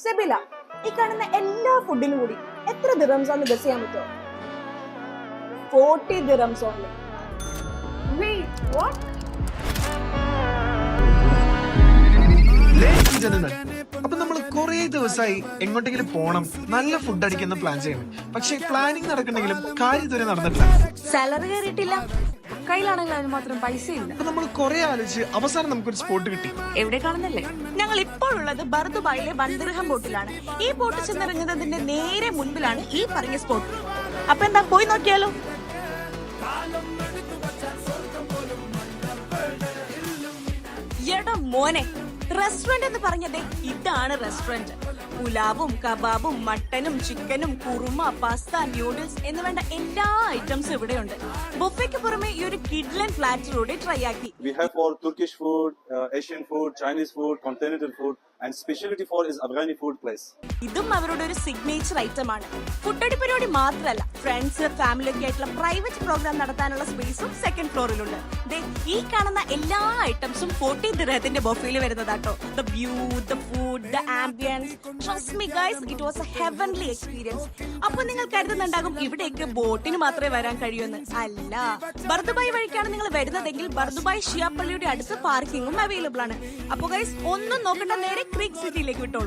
സെബില, ഈ കാണുന്ന എല്ലാ ഫുഡിനും കൂടി എത്ര ദിറംസ് ആണ് ഗസ് ചെയ്യാൻ പറ്റുമോ? 40 ദിറംസ് ഓൺലി. അപ്പൊ നമ്മൾ കുറെ ദിവസമായി എങ്ങോട്ടെങ്കിലും പോണം, നല്ല ഫുഡ് അടിക്കുന്ന പ്ലാൻ ചെയ്യണം. പക്ഷെ പ്ലാനിങ് നടക്കണമെങ്കിലും കാര്യം ഇതുവരെ നടന്നിട്ടില്ല. സാലറി കയറിയിട്ടില്ല, കയ്യിലാണെങ്കിൽ അതിന് മാത്രം പൈസ ഇല്ല. അപ്പൊ നമ്മൾ കുറെ ആലോചിച്ച് അവസാനം നമുക്കൊരു സ്പോട്ട് കിട്ടി. എവിടെ കാണുന്നല്ലേ? ഞങ്ങൾ ഇപ്പോൾ ഉള്ളത് ബർദുബായിലെ വൻദിർഹം ബോട്ടിലാണ്. ഈ ബോട്ട് ചെന്നിറങ്ങുന്നതിന്റെ നേരെ മുൻപിലാണ് ഈ പറഞ്ഞ സ്പോട്ട്. അപ്പൊ എന്താ, പോയി നോക്കിയാലോ? എടാ മോനെ, റെസ്റ്റോറന്റ് എന്ന് പറഞ്ഞതേ ഇതാണ് റെസ്റ്റോറന്റ്. പുലാവും കബാബും മട്ടനും ചിക്കനും കുറുമ, പാസ്ത, ന്യൂഡിൽസ് എന്ന് വേണ്ട എല്ലാ ഐറ്റംസും ഇവിടെയുണ്ട്. ബൊഫയ്ക്ക് പുറമെ ഈ ഒരു കിഡ്ലൻ ഫ്ലാറ്റിലൂടെ ട്രൈ ആക്കി. We have for Turkish food, Asian food, Chinese food, continental food, and specialty for is Afghani food place. ഇതും അവരുടെ ഒരു സിഗ്നേച്ചർ ഐറ്റം ആണ്. ഫുഡടി പരിപാടി മാത്രമല്ല, ഫ്രണ്ട്സ് ഫാമിലി ഒക്കെ ആയിട്ടുള്ള പ്രൈവറ്റ് പ്രോഗ്രാം നടത്താനുള്ള സ്പേസും സെക്കൻഡ് ഫ്ലോറിലുണ്ട്. ഈ കാണുന്ന എല്ലാ ഐറ്റംസും 40 ദിർഹത്തിന്റെ ബൊഫയിൽ വരുന്നതാട്ടോ. The view, the food, the ambience, trust me guys, it was a heavenly experience. അപ്പൊ നിങ്ങൾ കരുതുന്നുണ്ടാകും ഇവിടേക്ക് ബോട്ടിന് മാത്രമേ വരാൻ കഴിയൂന്ന്. അല്ല, ബർദുബായ് വഴിക്കാണ് നിങ്ങൾ വരുന്നതെങ്കിൽ ബർദുബായ് ഷിയാ പള്ളിയുടെ അടുത്ത് പാർക്കിംഗും അവൈലബിൾ ആണ്. അപ്പൊ ഗൈസ്, ഒന്നും നോക്കണ്ട, നേരെ ക്രീക്ക് സിറ്റിയിലേക്ക് വിട്ടോളൂ.